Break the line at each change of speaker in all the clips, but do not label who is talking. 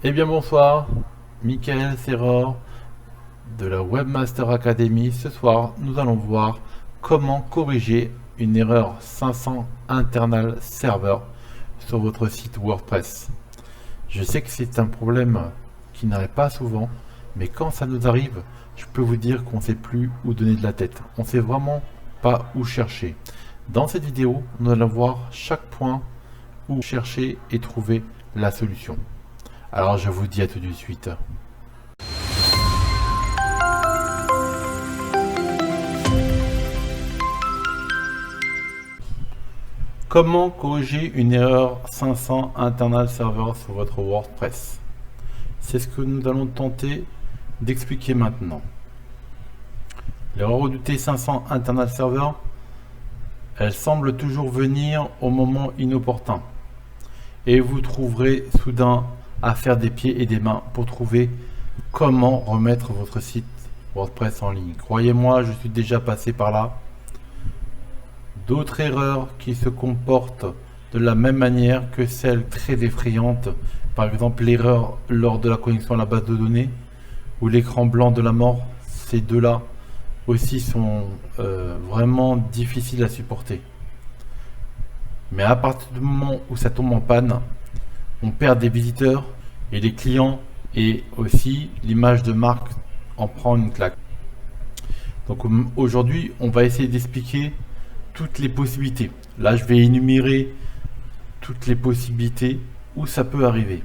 Eh bien bonsoir, Michael Serror de la Webmaster Academy. Ce soir, nous allons voir comment corriger une erreur 500 internal server sur votre site WordPress. Je sais que c'est un problème qui n'arrive pas souvent, mais quand ça nous arrive, je peux vous dire qu'on ne sait plus où donner de la tête. On ne sait vraiment pas où chercher. Dans cette vidéo, nous allons voir chaque point où chercher et trouver la solution. Alors je vous dis à tout de suite. Comment corriger une erreur 500 internal server sur votre WordPress? C'est ce que nous allons tenter d'expliquer maintenant. L'erreur redoutée 500 internal server, elle semble toujours venir au moment inopportun. Et vous trouverez soudain à faire des pieds et des mains pour trouver comment remettre votre site WordPress en ligne. Croyez-moi, je suis déjà passé par là. D'autres erreurs qui se comportent de la même manière que celles très effrayantes, par exemple l'erreur lors de la connexion à la base de données ou l'écran blanc de la mort, ces deux-là aussi sont vraiment difficiles à supporter. Mais à partir du moment où ça tombe en panne, on perd des visiteurs et les clients, et aussi l'image de marque en prend une claque. Donc aujourd'hui, on va essayer d'expliquer toutes les possibilités. Là, je vais énumérer toutes les possibilités où ça peut arriver.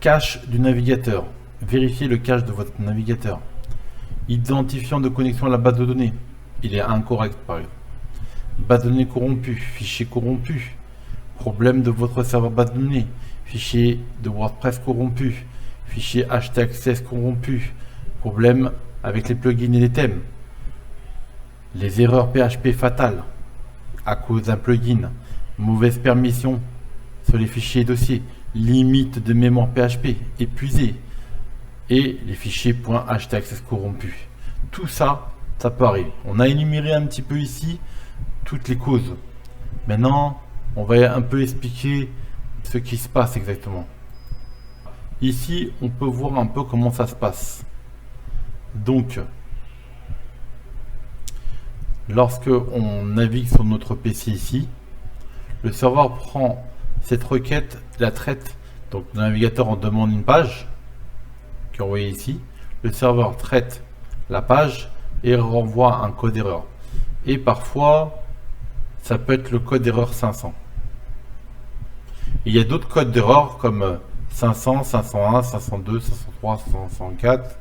Cache du navigateur. Vérifiez le cache de votre navigateur. Identifiant de connexion à la base de données. Il est incorrect par exemple. Base de données corrompue. Fichier corrompu. Problème de votre serveur base de données. Fichier de WordPress corrompu. Fichier htaccess corrompu. Problème avec les plugins et les thèmes. Les erreurs PHP fatales à cause d'un plugin. Mauvaise permission sur les fichiers et dossiers. Limite de mémoire PHP épuisée. Et les fichiers .htaccess corrompus. Tout ça, ça peut arriver. On a énuméré un petit peu ici toutes les causes. Maintenant, on va un peu expliquer ce qui se passe exactement. Ici, on peut voir un peu comment ça se passe. Donc, lorsque on navigue sur notre PC ici, le serveur prend cette requête, la traite. Donc, le navigateur en demande une page, que vous voyez ici. Le serveur traite la page et renvoie un code erreur. Et parfois, ça peut être le code erreur 500. Il y a d'autres codes d'erreur comme 500, 501, 502, 503, 504.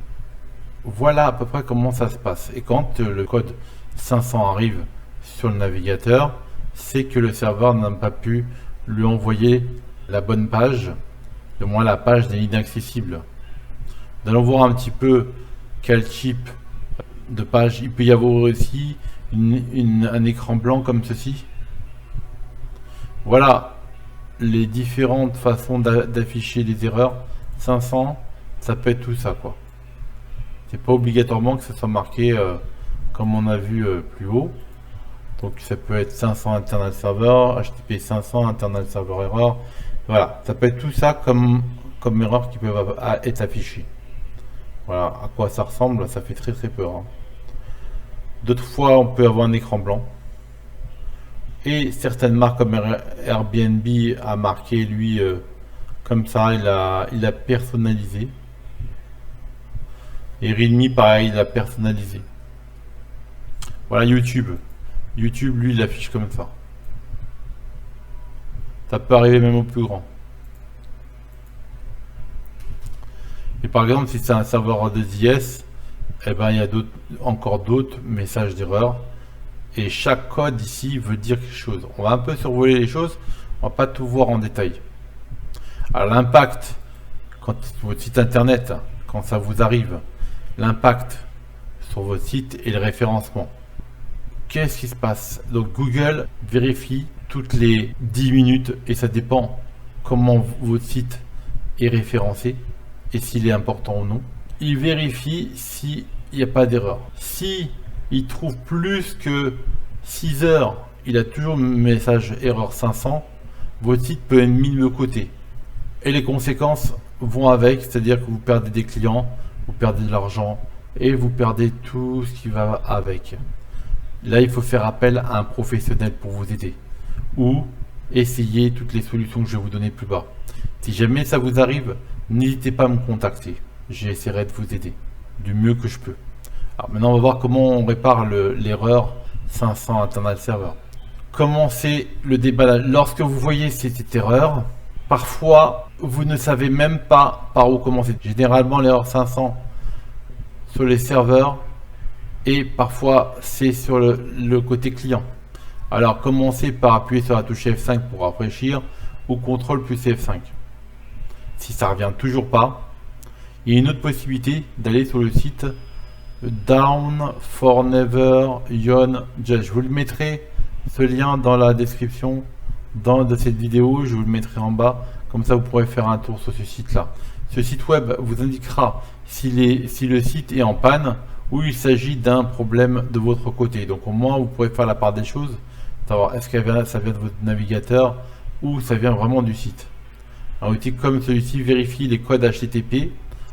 Voilà à peu près comment ça se passe. Et quand le code 500 arrive sur le navigateur, c'est que le serveur n'a pas pu lui envoyer la bonne page, du moins la page n'est inaccessible. Nous allons voir un petit peu quel type de page. Il peut y avoir aussi un écran blanc comme ceci. Voilà les différentes façons d'afficher les erreurs. 500, ça peut être tout ça quoi. C'est pas obligatoirement que ce soit marqué comme on a vu plus haut. Donc ça peut être 500 internal server, HTTP 500 internal server error. Voilà, ça peut être tout ça comme erreur qui peuvent être affichées. Voilà à quoi ça ressemble, ça fait très peur. Hein. D'autres fois, on peut avoir un écran blanc. Et certaines marques comme Airbnb a marqué lui comme ça, il a personnalisé. Et Realme pareil, il a personnalisé. Voilà YouTube. YouTube lui il affiche comme ça. Ça peut arriver même au plus grand. Et par exemple si c'est un serveur de JS, eh ben il y a encore d'autres messages d'erreur. Et chaque code ici veut dire quelque chose. On va un peu survoler les choses, on va pas tout voir en détail. Alors l'impact, quand votre site internet, quand ça vous arrive, l'impact sur votre site et le référencement. Qu'est-ce qui se passe? Donc Google vérifie toutes les 10 minutes et ça dépend comment votre site est référencé et s'il est important ou non. Il vérifie s'il n'y a pas d'erreur. Si il trouve plus que 6 heures, il a toujours le message erreur 500, votre site peut être mis de côté. Et les conséquences, vont avec, c'est-à-dire que vous perdez des clients, vous perdez de l'argent et vous perdez tout ce qui va avec. Là, il faut faire appel à un professionnel pour vous aider ou essayer toutes les solutions que je vais vous donner plus bas. Si jamais ça vous arrive, n'hésitez pas à me contacter. J'essaierai de vous aider du mieux que je peux. Alors maintenant, on va voir comment on répare l'erreur 500 Internet Server. Commencez le déballage. Lorsque vous voyez cette erreur, parfois, vous ne savez même pas par où commencer. Généralement, l'erreur 500 sur les serveurs et parfois, c'est sur le côté client. Alors, commencez par appuyer sur la touche F5 pour rafraîchir ou CTRL plus F5. Si ça ne revient toujours pas, il y a une autre possibilité d'aller sur le site Down for Never Yon Judge. Je vous le mettrai ce lien dans la description de cette vidéo, je vous le mettrai en bas, comme ça vous pourrez faire un tour sur ce site là. Ce site web vous indiquera si le site est en panne ou il s'agit d'un problème de votre côté. Donc au moins vous pourrez faire la part des choses, savoir est-ce que ça vient de votre navigateur ou ça vient vraiment du site. Un outil comme celui-ci vérifie les codes HTTP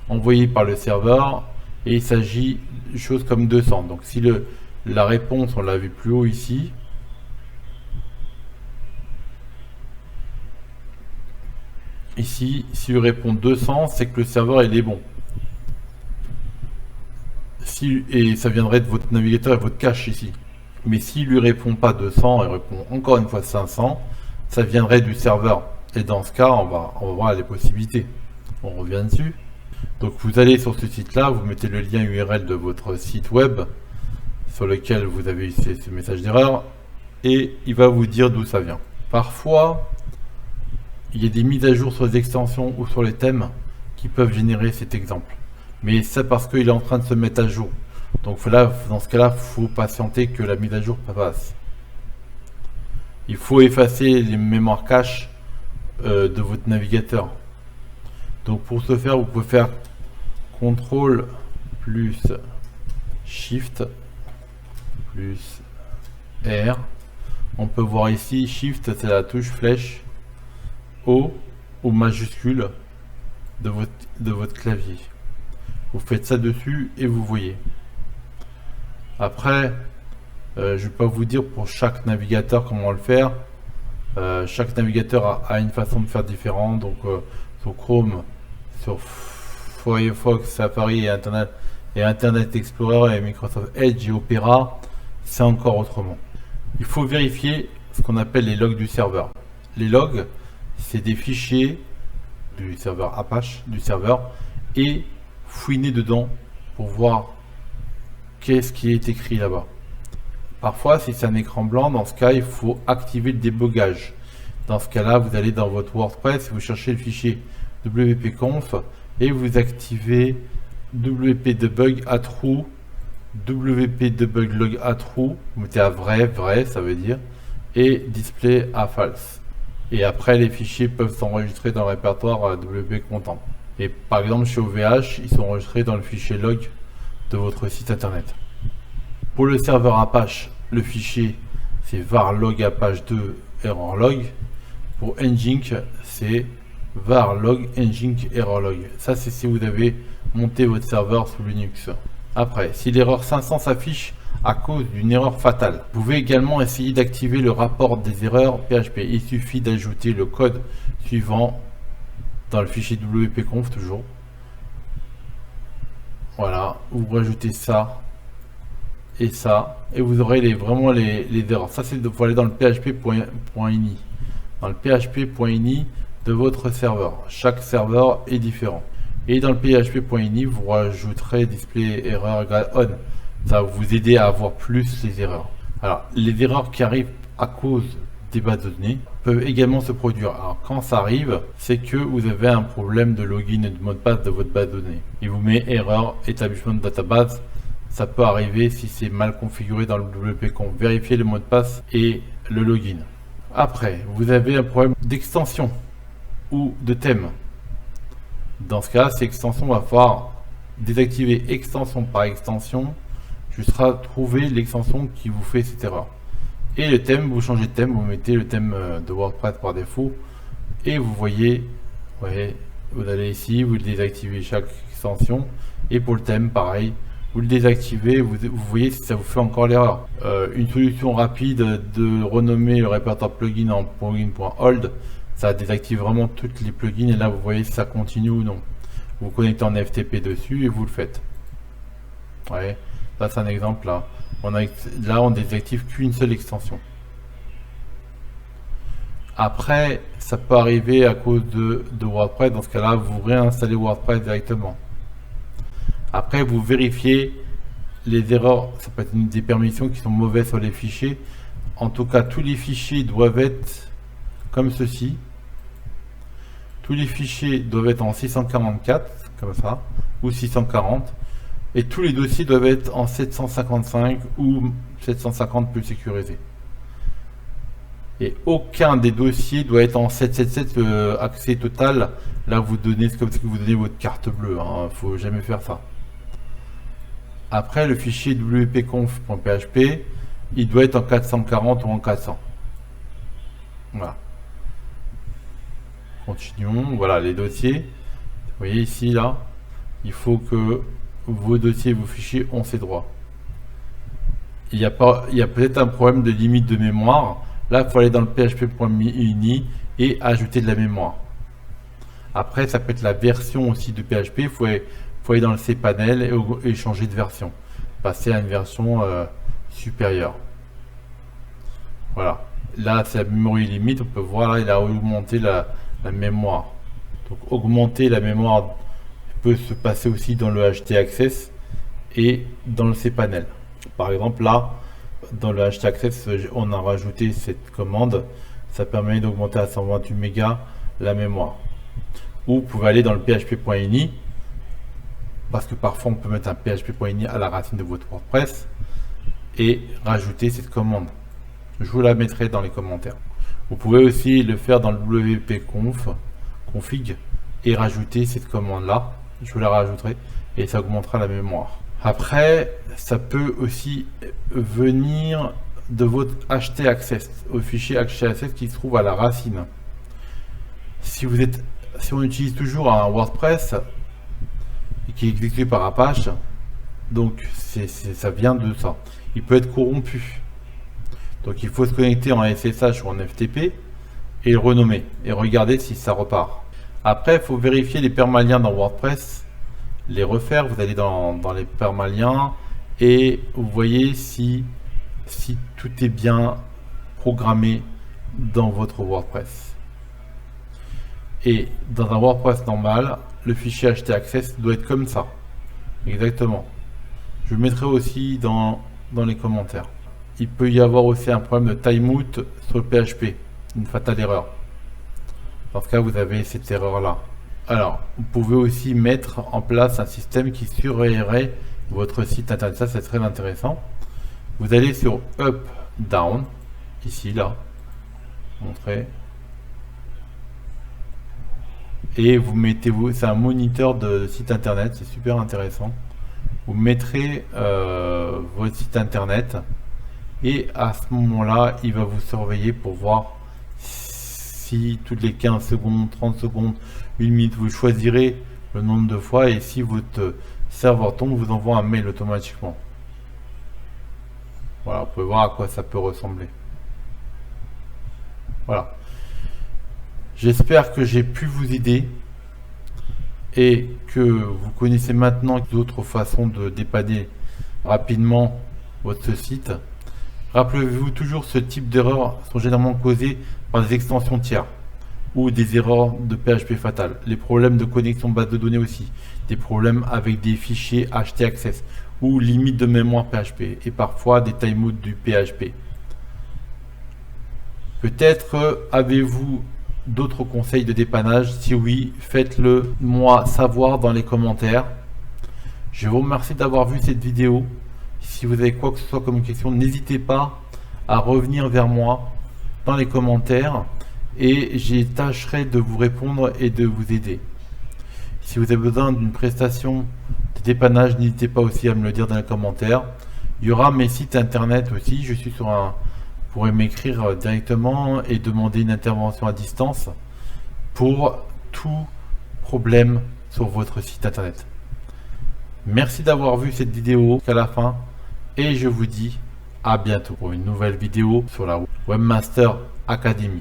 envoyés par le serveur et il s'agit de choses comme 200. Donc si la réponse, on l'a vu plus haut ici, s'il répond 200, c'est que le serveur il est bon. Et ça viendrait de votre navigateur et votre cache ici. Mais s'il lui répond pas 200 et répond encore une fois 500, ça viendrait du serveur. Et dans ce cas, on va voir les possibilités. On revient dessus. Donc vous allez sur ce site-là, vous mettez le lien URL de votre site web sur lequel vous avez eu ce message d'erreur et il va vous dire d'où ça vient. Parfois, il y a des mises à jour sur les extensions ou sur les thèmes qui peuvent générer cet exemple. Mais c'est parce qu'il est en train de se mettre à jour. Donc là, dans ce cas-là, il faut patienter que la mise à jour passe. Il faut effacer les mémoires cache de votre navigateur. Donc pour ce faire, vous pouvez faire CTRL plus SHIFT plus R. On peut voir ici, SHIFT c'est la touche flèche O ou majuscule de votre clavier. Vous faites ça dessus et vous voyez. Après, je ne vais pas vous dire pour chaque navigateur comment le faire. Chaque navigateur a une façon de faire différente. Donc sur Chrome, sur Firefox, Safari et Internet Explorer et Microsoft Edge et Opera, c'est encore autrement. Il faut vérifier ce qu'on appelle les logs du serveur. Les logs, c'est des fichiers du serveur Apache, et fouiner dedans pour voir qu'est-ce qui est écrit là-bas. Parfois, si c'est un écran blanc, dans ce cas, il faut activer le débogage. Dans ce cas-là, vous allez dans votre WordPress, vous cherchez le fichier wp-conf et vous activez wp-debug à true, wp-debug log à true, vous mettez à vrai, ça veut dire, et display à false. Et après, les fichiers peuvent s'enregistrer dans le répertoire wp-content. Et par exemple, chez OVH, ils sont enregistrés dans le fichier log de votre site internet. Pour le serveur Apache, le fichier c'est var log apache 2 error log. Pour Nginx, c'est var log Nginx error log. Ça, c'est si vous avez monté votre serveur sous Linux. Après, si l'erreur 500 s'affiche à cause d'une erreur fatale, vous pouvez également essayer d'activer le rapport des erreurs PHP. Il suffit d'ajouter le code suivant dans le fichier wp-conf toujours. Voilà, vous rajoutez ça et ça, et vous aurez vraiment les erreurs. Ça, c'est faut aller dans le php.ini. Dans le php.ini de votre serveur. Chaque serveur est différent. Et dans le php.ini, vous rajouterez display error on. Ça va vous aider à avoir plus les erreurs. Alors, les erreurs qui arrivent à cause des bases de données peuvent également se produire. Alors, quand ça arrive, c'est que vous avez un problème de login et de mot de passe de votre base de données. Il vous met erreur établissement de database. Ça peut arriver si c'est mal configuré dans le wp-conf. Vérifiez le mot de passe et le login. Après, vous avez un problème d'extension ou de thème. Dans ce cas, ces extensions, va falloir désactiver extension par extension jusqu'à trouver l'extension qui vous fait cette erreur. Et le thème, vous changez de thème, vous mettez le thème de WordPress par défaut et vous voyez, vous allez ici, vous désactivez chaque extension. Et pour le thème, pareil, vous le désactivez, vous voyez si ça vous fait encore l'erreur. Une solution rapide de renommer le répertoire plugin en plugin.hold, ça désactive vraiment toutes les plugins et là vous voyez si ça continue ou non. Vous connectez en FTP dessus et vous le faites. Ouais, ça c'est un exemple là. Là on désactive qu'une seule extension. Après, ça peut arriver à cause de WordPress. Dans ce cas-là, vous réinstallez WordPress directement. Après, vous vérifiez les erreurs. Ça peut être des permissions qui sont mauvaises sur les fichiers. En tout cas, tous les fichiers doivent être comme ceci. Tous les fichiers doivent être en 644, comme ça, ou 640. Et tous les dossiers doivent être en 755 ou 750 plus sécurisé. Et aucun des dossiers doit être en 777 accès total. Là, vous donnez, c'est comme si vous donnez votre carte bleue. Hein. Faut jamais faire ça. Après, le fichier wp-conf.php, il doit être en 440 ou en 400. Voilà. Continuons. Voilà les dossiers. Vous voyez ici, là, il faut que vos dossiers, vos fichiers ont ces droits. Il y a peut-être un problème de limite de mémoire. Là, il faut aller dans le php.ini et ajouter de la mémoire. Après, ça peut être la version aussi de PHP. Il faut aller dans le cPanel et changer de version. Passer à une version supérieure. Voilà. Là, c'est la memory limite. On peut voir là, il a augmenté la mémoire. Donc, augmenter la mémoire peut se passer aussi dans le htaccess et dans le cPanel. Par exemple, là, dans le htaccess, on a rajouté cette commande. Ça permet d'augmenter à 128 mégas la mémoire. Ou vous pouvez aller dans le php.ini, parce que parfois on peut mettre un php.ini à la racine de votre WordPress et rajouter cette commande. Je vous la mettrai dans les commentaires. Vous pouvez aussi le faire dans le wp-conf config et rajouter cette commande là. Je vous la rajouterai et ça augmentera la mémoire. Après, ça peut aussi venir de votre htaccess, au fichier htaccess qui se trouve à la racine. Si on utilise toujours un WordPress qui est exécuté par Apache, donc ça vient de ça. Il peut être corrompu. Donc il faut se connecter en SSH ou en FTP et le renommer et regarder si ça repart. Après, il faut vérifier les permaliens dans WordPress, les refaire. Vous allez dans les permaliens et vous voyez si tout est bien programmé dans votre WordPress. Et dans un WordPress normal, le fichier htaccess doit être comme ça. Exactement. Je le mettrai aussi dans les commentaires. Il peut y avoir aussi un problème de timeout sur le PHP, une fatale erreur. Dans ce cas, vous avez cette erreur-là. Alors, vous pouvez aussi mettre en place un système qui surveillerait votre site internet. Ça, c'est très intéressant. Vous allez sur Up, Down, ici, là, montrer. Et vous mettez, c'est un moniteur de site internet, c'est super intéressant. Vous mettrez votre site internet et à ce moment-là, il va vous surveiller pour voir si toutes les 15 secondes, 30 secondes, 1 minute, vous choisirez le nombre de fois et si votre serveur tombe, vous envoie un mail automatiquement. Voilà, vous pouvez voir à quoi ça peut ressembler. Voilà. J'espère que j'ai pu vous aider et que vous connaissez maintenant d'autres façons de dépanner rapidement votre site. Rappelez-vous toujours, ce type d'erreurs sont généralement causées par des extensions tiers ou des erreurs de PHP fatales. Les problèmes de connexion base de données aussi, des problèmes avec des fichiers htaccess ou limite de mémoire PHP et parfois des timeouts du PHP. Peut-être avez-vous d'autres conseils de dépannage? Si oui, faites-le moi savoir dans les commentaires. Je vous remercie d'avoir vu cette vidéo. Si vous avez quoi que ce soit comme question, n'hésitez pas à revenir vers moi dans les commentaires et j'y tâcherai de vous répondre et de vous aider. Si vous avez besoin d'une prestation de dépannage, n'hésitez pas aussi à me le dire dans les commentaires. Il y aura mes sites internet aussi. Je suis sur un... Vous pourrez m'écrire directement et demander une intervention à distance pour tout problème sur votre site internet. Merci d'avoir vu cette vidéo jusqu'à la fin et je vous dis à bientôt pour une nouvelle vidéo sur la Webmaster Academy.